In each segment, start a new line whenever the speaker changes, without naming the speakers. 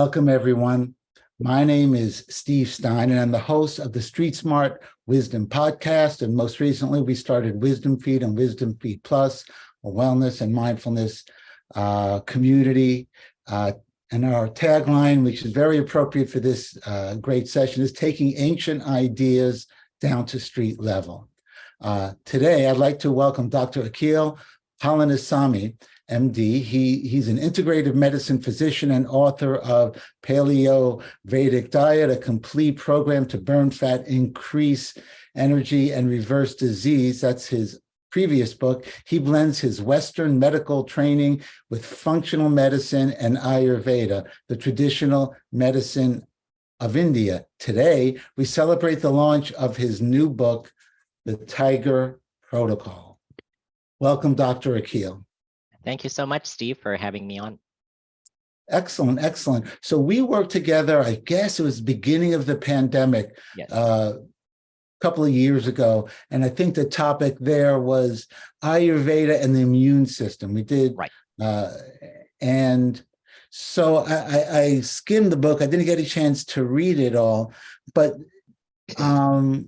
Welcome, everyone. My name is Stein, and I'm the host of the StreetSmart Wisdom Podcast. And most recently, we started Wisdom Feed and Wisdom Feed Plus, a wellness and mindfulness community. And our tagline, which is very appropriate for this great session, is taking ancient ideas down to street level. Today, I'd like to welcome Dr. Akil Palanisamy, MD. He's an integrative medicine physician and author of Paleo Vedic Diet, a complete program to burn fat, increase energy, and reverse disease. That's his previous book. He blends his Western medical training with functional medicine and Ayurveda, the traditional medicine of India. Today, we celebrate the launch of his new book, The T.I.G.E.R Protocol. Welcome, Dr. Akil.
Thank you so much, Steve, for having me on.
Excellent, excellent. So we worked together, I guess it was beginning of the pandemic,
Yes.
Couple of years ago, and I think the topic there was Ayurveda and the immune system. We did,
right.
And so I skimmed the book. I didn't get a chance to read it all, but so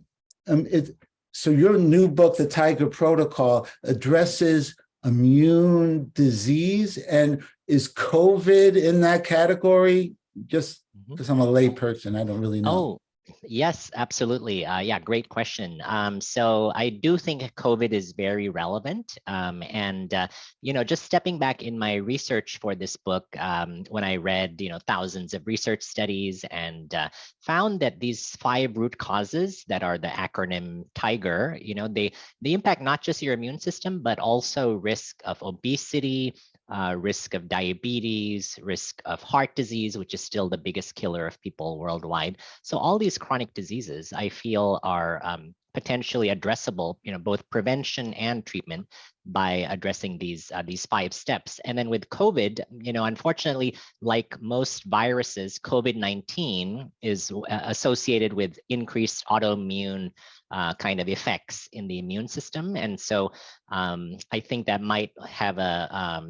your new book, The T.I.G.E.R Protocol, addresses immune disease, and is COVID in that category? Just because I'm a lay person, I don't really know.
Oh, yes, absolutely. Yeah, great question. So I do think COVID is very relevant. Just stepping back in my research for this book, when I read, thousands of research studies and found that these 5 root causes that are the acronym T.I.G.E.R, they impact not just your immune system, but also risk of obesity, risk of diabetes, risk of heart disease, which is still the biggest killer of people worldwide. So all these chronic diseases, I feel, are potentially addressable, both prevention and treatment by addressing these 5 steps. And then with COVID, unfortunately, like most viruses, COVID-19 is associated with increased autoimmune kind of effects in the immune system. And so I think that might have a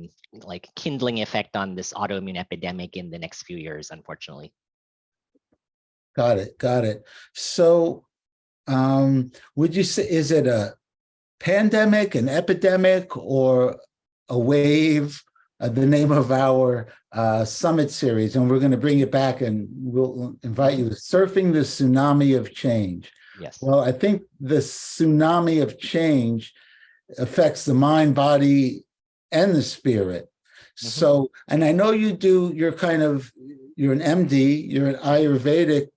kindling effect on this autoimmune epidemic in the next few years, unfortunately.
Got it. So would you say, is it a pandemic, an epidemic, or a wave? The name of our summit series, and we're going to bring it back, and we'll invite you, Surfing the Tsunami of Change.
Yes.
Well, I think the tsunami of change affects the mind, body, and the spirit. Mm-hmm. So, and I know you're an MD, you're an Ayurvedic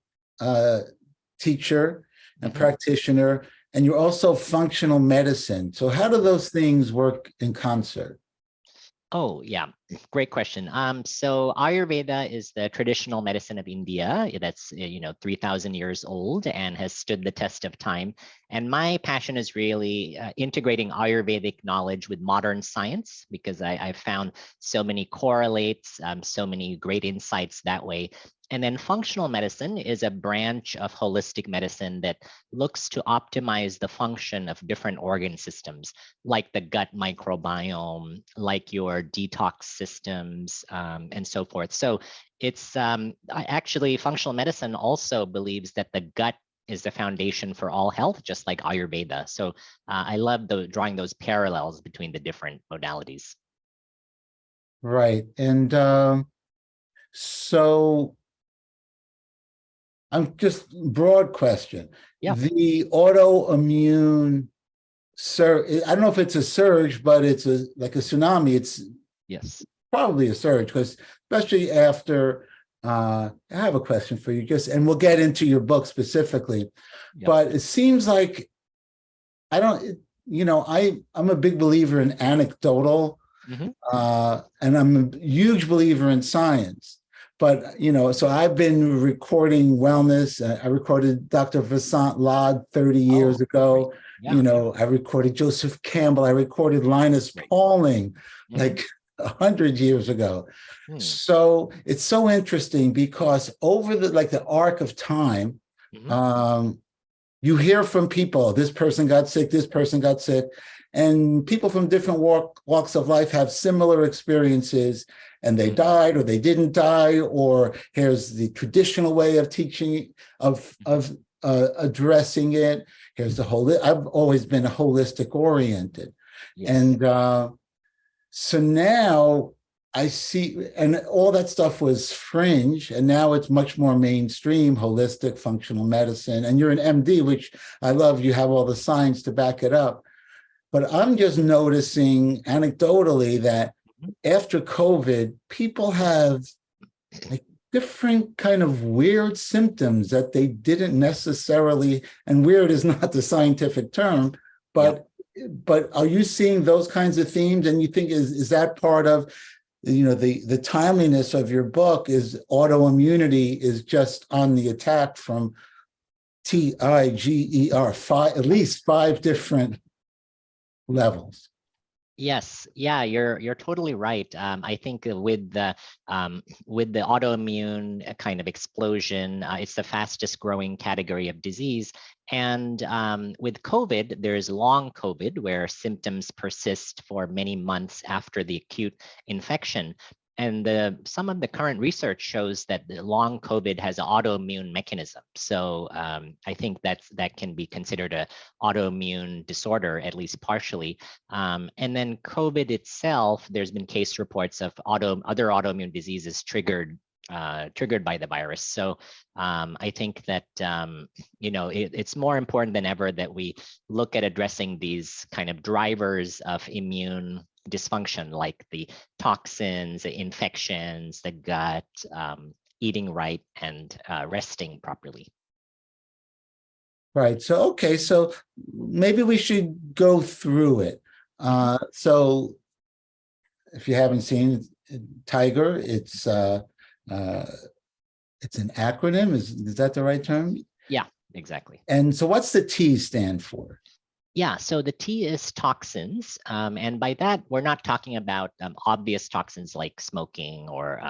teacher and practitioner, and you're also functional medicine. So how do those things work in concert?
Oh, yeah. Great question. So Ayurveda is the traditional medicine of India. That's, 3,000 years old and has stood the test of time. And my passion is really integrating Ayurvedic knowledge with modern science, because I found so many correlates, so many great insights that way. And then functional medicine is a branch of holistic medicine that looks to optimize the function of different organ systems, like the gut microbiome, like your detox systems, and so forth. So it's actually, functional medicine also believes that the gut is the foundation for all health, just like Ayurveda. So I love drawing those parallels between the different modalities.
Right. And so I'm just broad question.
Yeah.
The autoimmune surge, I don't know if it's a surge, but it's like a tsunami. It's
yes,
probably a surge, because especially after, I have a question for you, and we'll get into your book specifically, but it seems like, I'm a big believer in anecdotal, and I'm a huge believer in science. But, so I've been recording wellness. I recorded Dr. Vasant Lad 30 years ago. Yeah. I recorded Joseph Campbell. I recorded Linus Pauling like 100 years ago. So it's so interesting, because over the arc of time, you hear from people, this person got sick, and people from different walks of life have similar experiences. and they died or they didn't die, or here's the traditional way of teaching of addressing it. Here's the whole. I've always been holistic oriented,
Yes.
and so now I see, and all that stuff was fringe, and now it's much more mainstream, holistic functional medicine. And you're an MD, which I love. You have all the science to back it up. But I'm just noticing anecdotally that after COVID, people have like different kind of weird symptoms that they didn't necessarily, and weird is not the scientific term, but are you seeing those kinds of themes? And you think is that part of, the timeliness of your book is autoimmunity is just on the attack from T.I.G.E.R, at least 5 different levels.
Yes, yeah, you're totally right. I think with the autoimmune kind of explosion, it's the fastest growing category of disease. And with COVID, there's long COVID where symptoms persist for many months after the acute infection. And some of the current research shows that the long COVID has an autoimmune mechanism. So I think that can be considered an autoimmune disorder, at least partially. And then COVID itself, there's been case reports of other autoimmune diseases triggered by the virus. So I think that it's more important than ever that we look at addressing these kind of drivers of immune dysfunction, like the toxins, the infections, the gut, eating right, and resting properly.
Right. So, okay. So maybe we should go through it. So if you haven't seen T.I.G.E.R, it's an acronym. Is that the right term?
Yeah, exactly.
And so what's the T stand for?
Yeah, so the T is toxins, and by that we're not talking about obvious toxins like smoking or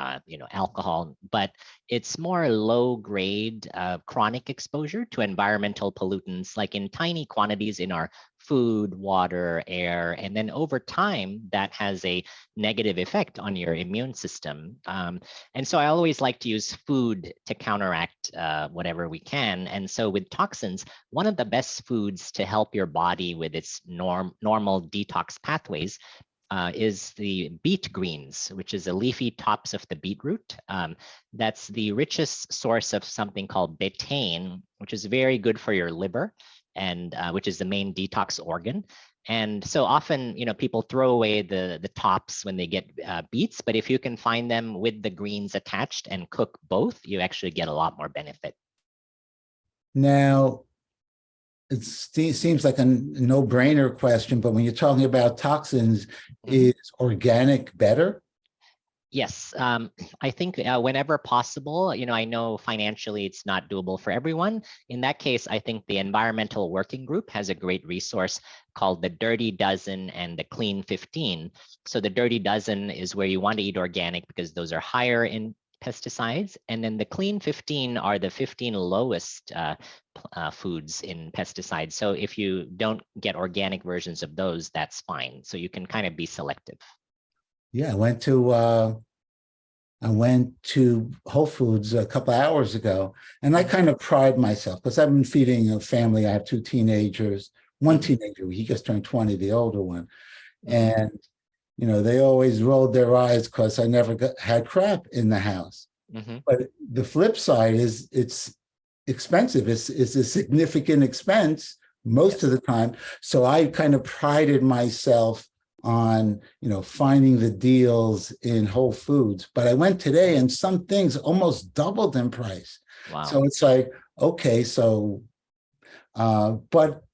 alcohol, but it's more low-grade chronic exposure to environmental pollutants, like in tiny quantities in our food, water, air, and then over time that has a negative effect on your immune system. And so I always like to use food to counteract whatever we can. And so with toxins, one of the best foods to help your body with its normal detox pathways is the beet greens, which is the leafy tops of the beetroot. That's the richest source of something called betaine, which is very good for your liver, and which is the main detox organ. And so often, people throw away the tops when they get beets, but if you can find them with the greens attached and cook both, you actually get a lot more benefit.
Now, it seems like a no-brainer question, but when you're talking about toxins, is organic better?
Yes, I think whenever possible, I know financially it's not doable for everyone. In that case, I think the Environmental Working Group has a great resource called the Dirty Dozen and the Clean 15. So the Dirty Dozen is where you want to eat organic because those are higher in pesticides. And then the Clean 15 are the 15 lowest foods in pesticides. So if you don't get organic versions of those, that's fine. So you can kind of be selective.
Yeah, I went to Whole Foods a couple of hours ago, and I kind of pride myself because I've been feeding a family. I have 2 teenagers, one teenager, he just turned 20, the older one. And, they always rolled their eyes because I never had crap in the house. But the flip side is it's expensive. It's a significant expense most of the time. So I kind of prided myself on finding the deals in Whole Foods, but I went today and some things almost doubled in price.
Wow.
So it's like, okay, so but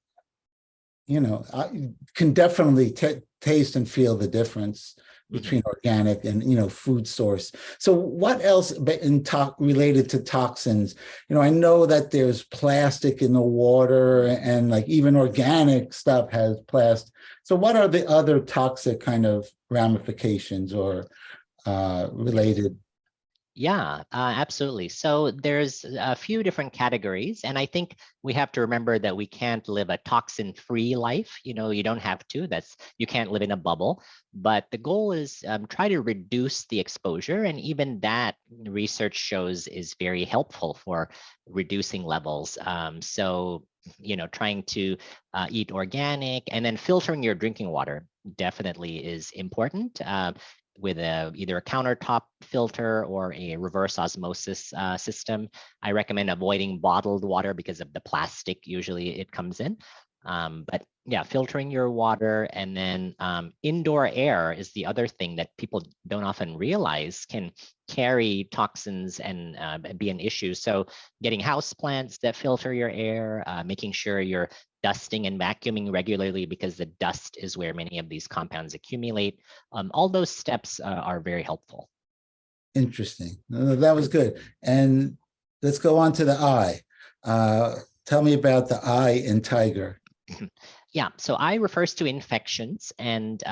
I can definitely taste and feel the difference between organic and food source. So what else related to toxins? I know that there's plastic in the water, and like even organic stuff has plastic. So what are the other toxic kind of ramifications or related?
Yeah, absolutely. So there's a few different categories, and I think we have to remember that we can't live a toxin-free life. You don't have to. You can't live in a bubble. But the goal is try to reduce the exposure, and even that research shows is very helpful for reducing levels. Trying to eat organic and then filtering your drinking water definitely is important. With either a countertop filter or a reverse osmosis system. I recommend avoiding bottled water because of the plastic usually it comes in. But yeah, filtering your water, and then indoor air is the other thing that people don't often realize can carry toxins and be an issue. So getting house plants that filter your air, making sure you're dusting and vacuuming regularly because the dust is where many of these compounds accumulate. All those steps are very helpful.
Interesting. That was good. And let's go on to the eye. Tell me about the eye in T.I.G.E.R.
Yeah, so eye refers to infections, and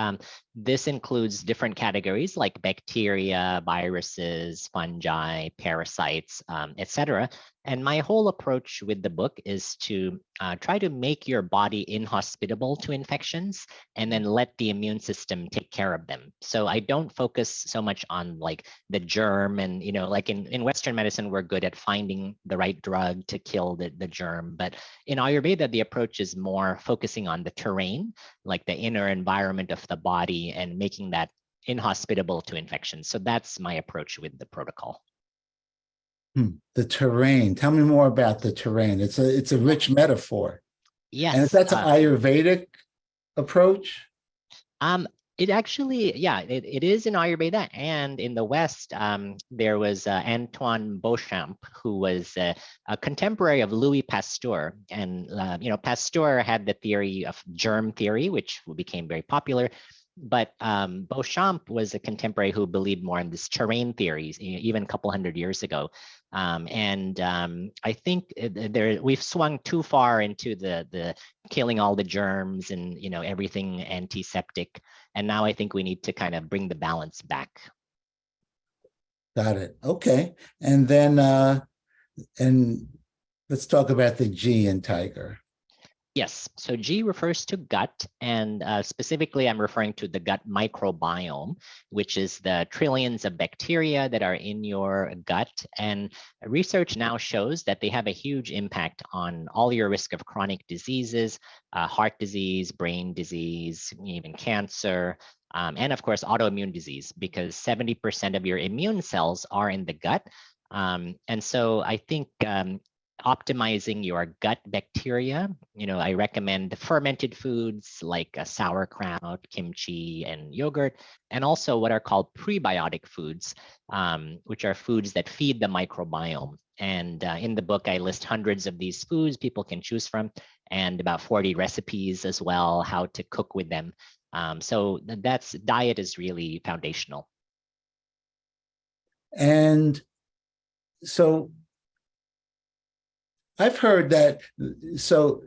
this includes different categories like bacteria, viruses, fungi, parasites, etc. And my whole approach with the book is to try to make your body inhospitable to infections and then let the immune system take care of them. So I don't focus so much on like the germ, and like in Western medicine, we're good at finding the right drug to kill the germ. But in Ayurveda, the approach is more focusing on the terrain, like the inner environment of the body, and making that inhospitable to infections. So that's my approach with the protocol.
The terrain. Tell me more about the terrain. It's a rich metaphor. And if
Yes.
that's an Ayurvedic approach?
It actually, yeah, it is in Ayurveda, and in the West, there was Antoine Beauchamp, who was a contemporary of Louis Pasteur. And, Pasteur had the theory of germ theory, which became very popular. But Beauchamp was a contemporary who believed more in this terrain theories, even a couple hundred years ago. I think we've swung too far into the killing all the germs and everything antiseptic, and now I think we need to kind of bring the balance back.
Got it. Okay, and then and let's talk about the G in T.I.G.E.R.
Yes, so G refers to gut, and specifically I'm referring to the gut microbiome, which is the trillions of bacteria that are in your gut. And research now shows that they have a huge impact on all your risk of chronic diseases, heart disease, brain disease, even cancer, and of course, autoimmune disease, because 70% of your immune cells are in the gut. And so I think optimizing your gut bacteria, I recommend fermented foods like sauerkraut, kimchi, and yogurt, and also what are called prebiotic foods, which are foods that feed the microbiome. And in the book, I list hundreds of these foods people can choose from, and about 40 recipes as well, how to cook with them. So diet is really foundational.
And so I've heard that, so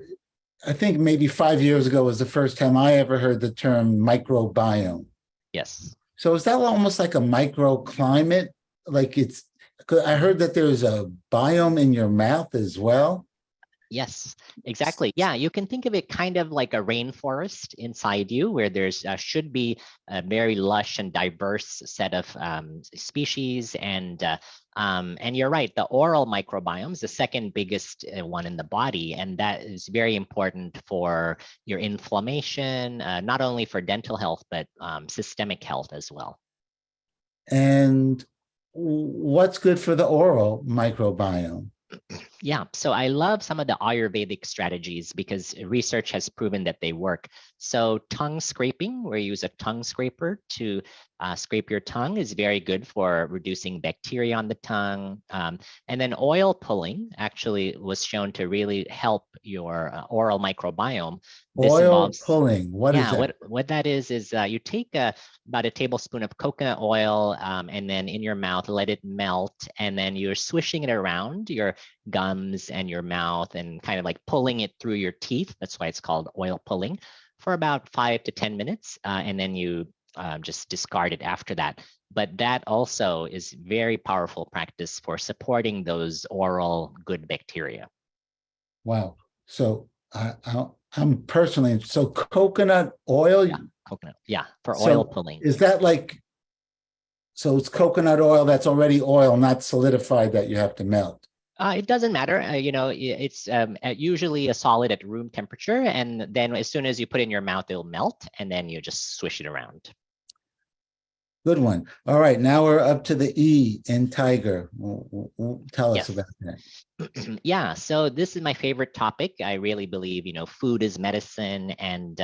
I think maybe 5 years ago was the first time I ever heard the term microbiome.
Yes.
So is that almost like a microclimate? Like I heard that there's a biome in your mouth as well.
Yes, exactly. Yeah, you can think of it kind of like a rainforest inside you, where there's should be a very lush and diverse set of species. And you're right, the oral microbiome is the second biggest one in the body, and that is very important for your inflammation, not only for dental health but systemic health as well.
And what's good for the oral microbiome?
Yeah, so I love some of the Ayurvedic strategies because research has proven that they work. So tongue scraping, where you use a tongue scraper to scrape your tongue, is very good for reducing bacteria on the tongue. And then oil pulling actually was shown to really help your oral microbiome. This
Oil
involves
pulling, what is that?
What that is you take about a tablespoon of coconut oil and then in your mouth, let it melt, and then you're swishing it around your gums and your mouth and kind of like pulling it through your teeth. That's why it's called oil pulling, for about 5 to 10 minutes. And then you just discard it after that. But that also is very powerful practice for supporting those oral good bacteria.
Wow. So I'm personally, so coconut oil.
Yeah, coconut. Yeah, for
So
oil pulling.
is that like, so it's coconut oil that's already oil, not solidified, that you have to melt?
It doesn't matter. It's usually a solid at room temperature, and then as soon as you put it in your mouth, it'll melt, and then you just swish it around.
Good one. All right, now we're up to the E in T.I.G.E.R. Tell us
Yes.
about that.
Yeah, so this is my favorite topic. I really believe, food is medicine. And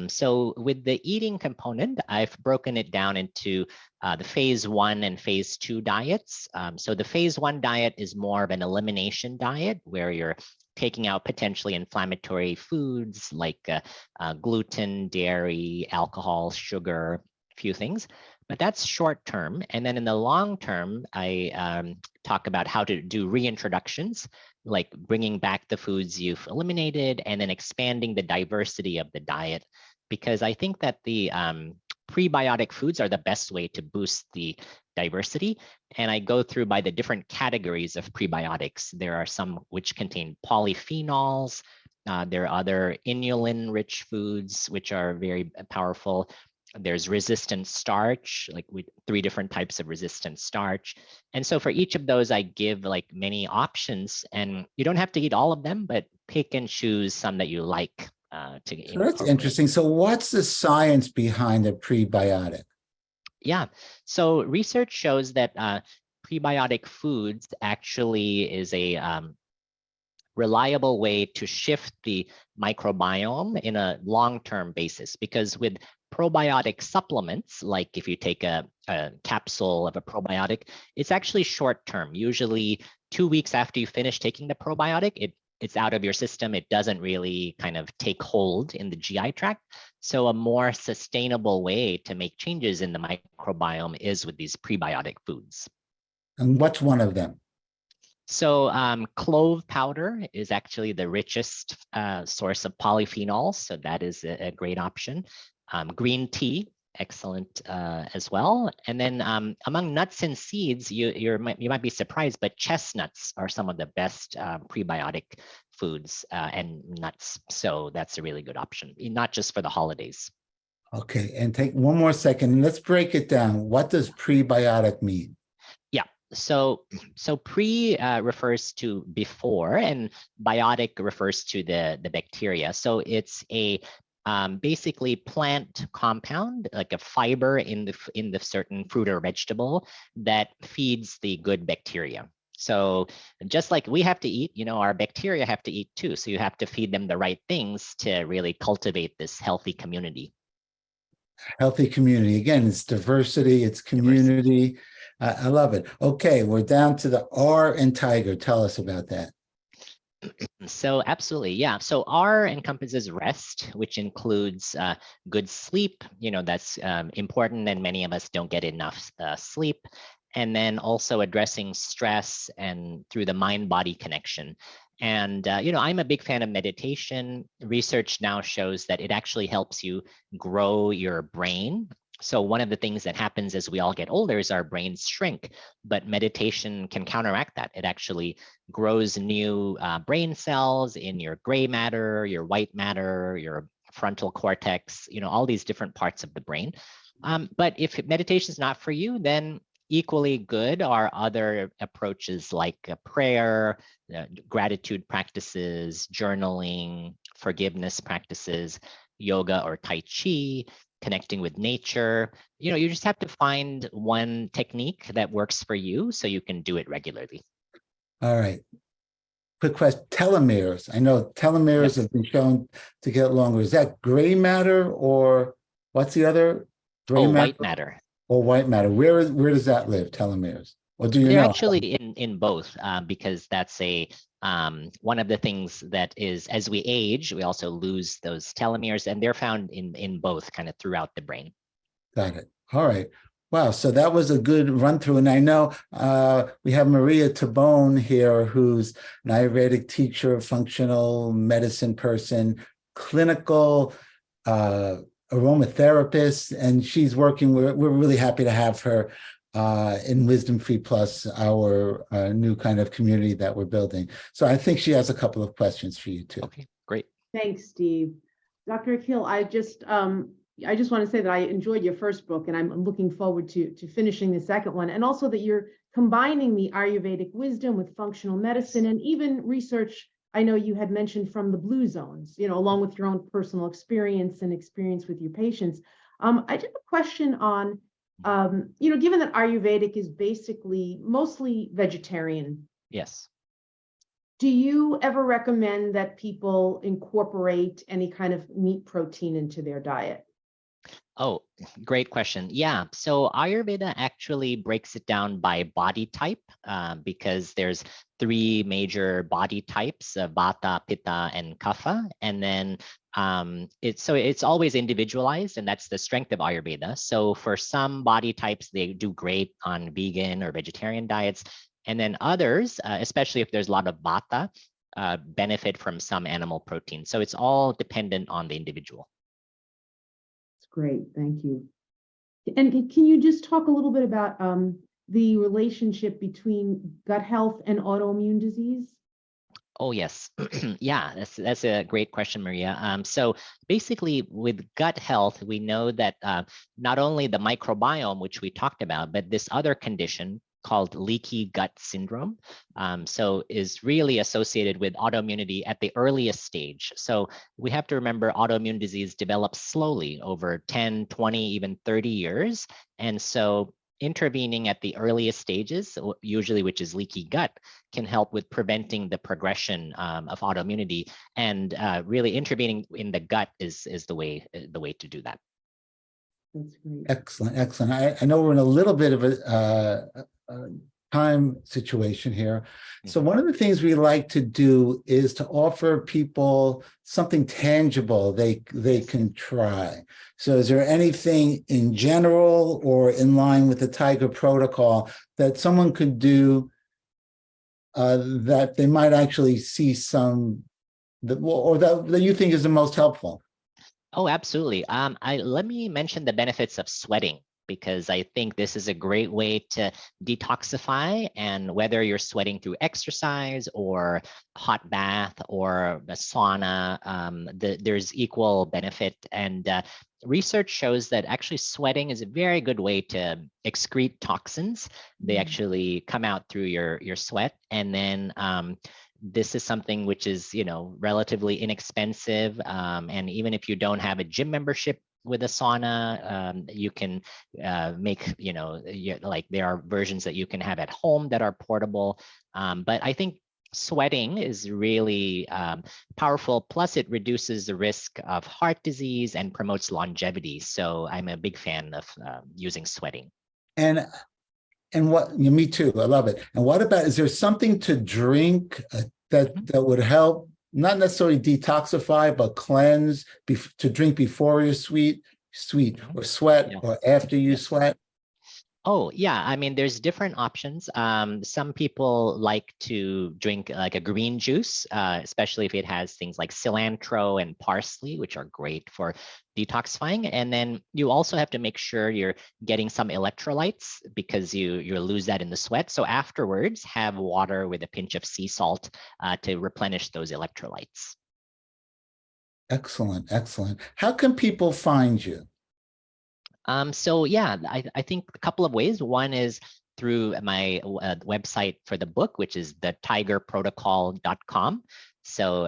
so with the eating component, I've broken it down into the phase 1 and phase 2 diets. So the phase 1 diet is more of an elimination diet where you're taking out potentially inflammatory foods like gluten, dairy, alcohol, sugar, a few things. But that's short term. And then in the long term, I talk about how to do reintroductions, like bringing back the foods you've eliminated and then expanding the diversity of the diet. Because I think that the prebiotic foods are the best way to boost the diversity. And I go through by the different categories of prebiotics. There are some which contain polyphenols. There are other inulin-rich foods, which are very powerful. There's resistant starch, like with 3 different types of resistant starch. And so for each of those, I give like many options, and you don't have to eat all of them, but pick and choose some that you like to
So that's interesting. So what's the science behind a prebiotic?
Yeah, so research shows that prebiotic foods actually is a reliable way to shift the microbiome in a long-term basis, because with probiotic supplements, like if you take a capsule of a probiotic, it's actually short-term. Usually 2 weeks after you finish taking the probiotic, it's out of your system. It doesn't really kind of take hold in the GI tract. So a more sustainable way to make changes in the microbiome is with these prebiotic foods.
And what's one of them?
So clove powder is actually the richest source of polyphenols. So that is a great option. Green tea, excellent as well. And then among nuts and seeds, you might be surprised, but chestnuts are some of the best prebiotic foods and nuts. So that's a really good option, not just for the holidays.
Okay, and take one more second. Let's break it down. What does prebiotic mean?
Yeah. So pre refers to before, and biotic refers to the bacteria. So it's a basically plant compound, like a fiber in the certain fruit or vegetable that feeds the good bacteria. So just like we have to eat, our bacteria have to eat too. So you have to feed them the right things to really cultivate this healthy community.
Healthy community. Again, it's diversity, it's community. I love it. Okay, we're down to the R in T.I.G.E.R. Tell us about that.
So absolutely, yeah. So R encompasses rest, which includes good sleep. That's important, and many of us don't get enough sleep. And then also addressing stress and through the mind-body connection. And I'm a big fan of meditation. Research now shows that it actually helps you grow your brain. So one of the things that happens as we all get older is our brains shrink, but meditation can counteract that. It actually grows new brain cells in your gray matter, your white matter, your frontal cortex, all these different parts of the brain. But if meditation is not for you, then equally good are other approaches like prayer, gratitude practices, journaling, forgiveness practices, yoga or Tai Chi, connecting with nature. You just have to find one technique that works for you so you can do it regularly.
All right. Quick question. Telomeres. I know telomeres have been shown to get longer. Is that gray matter, or what's the other? Gray matter?
White matter.
Or white matter. Where does that live, telomeres? Or do you know?
They're actually in both because that's one of the things that is, as we age, we also lose those telomeres, and they're found in both, kind of throughout the brain.
Got it. All right. Wow. So that was a good run through. And I know we have Maria Tabone here, who's an Ayurvedic teacher, functional medicine person, clinical aromatherapist, and she's working. We're really happy to have her in Wisdom Feed Plus, our new kind of community that we're building. So I think she has a couple of questions for you too.
Okay, great.
Thanks, Steve. Dr. Akil, I just want to say that I enjoyed your first book, and I'm looking forward to finishing the second one, and also that you're combining the Ayurvedic wisdom with functional medicine and even research. I know you had mentioned from the blue zones, along with your own personal experience and experience with your patients. I did a question on, given that Ayurvedic is basically mostly vegetarian.
Yes.
Do you ever recommend that people incorporate any kind of meat protein into their diet?
Oh, great question. Yeah, so Ayurveda actually breaks it down by body type because there's 3 major body types, Vata, Pitta, and Kapha. And then it's always individualized, and that's the strength of Ayurveda. So for some body types, they do great on vegan or vegetarian diets. And then others, especially if there's a lot of Vata, benefit from some animal protein. So it's all dependent on the individual.
Great, thank you. And can you just talk a little bit about the relationship between gut health and autoimmune disease?
Oh, yes. Yeah, that's a great question, Maria. So basically with gut health, we know that not only the microbiome, which we talked about, but this other condition called leaky gut syndrome, so is really associated with autoimmunity at the earliest stage. So we have to remember autoimmune disease develops slowly over 10, 20, even 30 years. And so intervening at the earliest stages, usually which is leaky gut, can help with preventing the progression of autoimmunity. And really intervening in the gut is the way to do that.
That's great.
Excellent, excellent. I know we're in a little bit of a time situation here. So one of the things we like to do is to offer people something tangible they can try. So is there anything in general or in line with the T.I.G.E.R protocol that someone could do that they might actually see some, that you think is the most helpful?
Oh, absolutely. Let me mention the benefits of sweating, because I think this is a great way to detoxify. And whether you're sweating through exercise or hot bath or a sauna, there's equal benefit. And research shows that actually sweating is a very good way to excrete toxins. They actually come out through your sweat. And then this is something which is, relatively inexpensive. And even if you don't have a gym membership with a sauna, you can make, like there are versions that you can have at home that are portable. But I think sweating is really powerful. Plus, it reduces the risk of heart disease and promotes longevity. So I'm a big fan of using sweating.
And what, me too, I love it. And what about, is there something to drink that would help, not necessarily detoxify, but cleanse, to drink before you sweat or sweat, or after you sweat?
Oh, yeah. I mean, there's different options. Some people like to drink like a green juice, especially if it has things like cilantro and parsley, which are great for detoxifying. And then you also have to make sure you're getting some electrolytes, because you lose that in the sweat. So afterwards, have water with a pinch of sea salt to replenish those electrolytes.
Excellent, excellent. How can people find you?
So yeah, I think a couple of ways. One is through my website for the book, which is the T.I.G.E.R protocol.com. So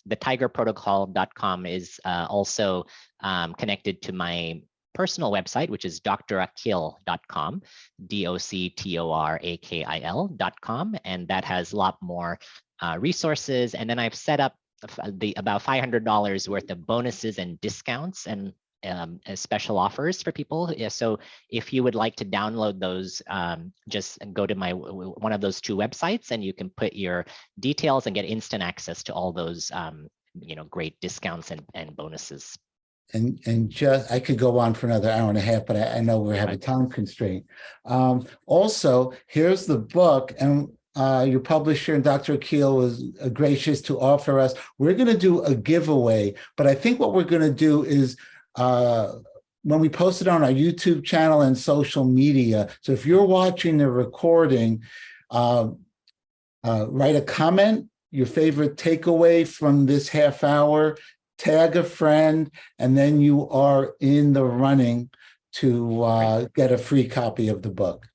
the T.I.G.E.R protocol.com is also connected to my personal website, which is drakil.com, DOCTORAKIL.com. And that has a lot more resources. And then I've set up about $500 worth of bonuses and discounts and special offers for people. Yeah, so if you would like to download those, just go to one of those 2 websites, and you can put your details and get instant access to all those great discounts and bonuses.
And just, I could go on for another hour and a half, but I know we have a time constraint. Also, here's the book, and your publisher, and Dr. Akil, was gracious to offer us. We're going to do a giveaway, but I think what we're going to do is when we post it on our YouTube channel and social media. So if you're watching the recording, write a comment, your favorite takeaway from this half hour, tag a friend, and then you are in the running to get a free copy of the book.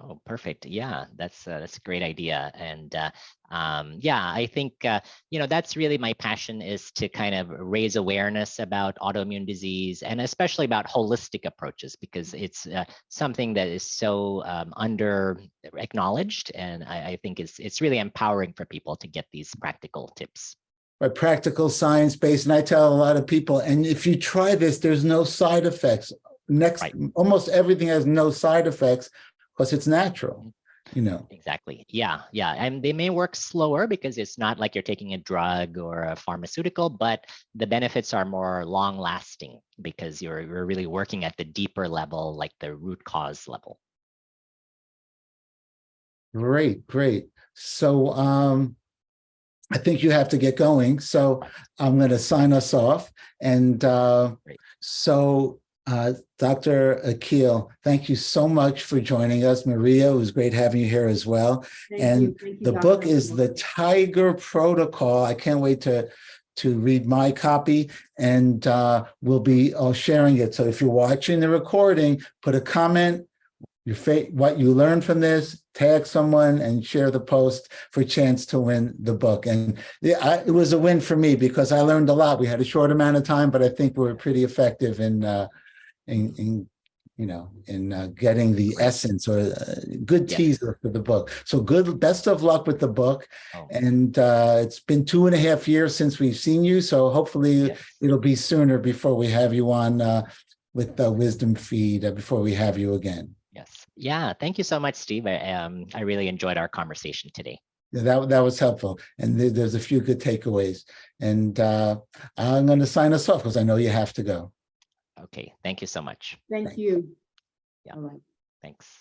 Oh, perfect. Yeah, that's a great idea. And yeah, I think, that's really my passion, is to kind of raise awareness about autoimmune disease, and especially about holistic approaches, because it's something that is so under acknowledged. And I think it's really empowering for people to get these practical tips.
Right, practical, science-based. And I tell a lot of people, and if you try this, there's no side effects. Almost everything has no side effects because it's natural,
Exactly. Yeah. And they may work slower because it's not like you're taking a drug or a pharmaceutical, but the benefits are more long lasting because you're really working at the deeper level, like the root cause level.
Great. So I think you have to get going. So I'm going to sign us off. And Dr. Akil, thank you so much for joining us. Maria, it was great having you here as well. Thank you, the book is the T.I.G.E.R Protocol. I can't wait to read my copy, and we'll be all sharing it. So if you're watching the recording, put a comment, what you learned from this, tag someone, and share the post for a chance to win the book. And it was a win for me because I learned a lot. We had a short amount of time, but I think we were pretty effective in getting the essence or good teaser for the book. So best of luck with the book. And it's been 2.5 years since we've seen you. So hopefully it'll be sooner before we have you on with the Wisdom Feed, before we have you again.
Yes. Yeah. Thank you so much, Steve. I really enjoyed our conversation today.
Yeah, that was helpful. And there's a few good takeaways. And I'm going to sign us off because I know you have to go.
Okay. Thank you so much.
Thank you.
Yeah.
All right.
Thanks.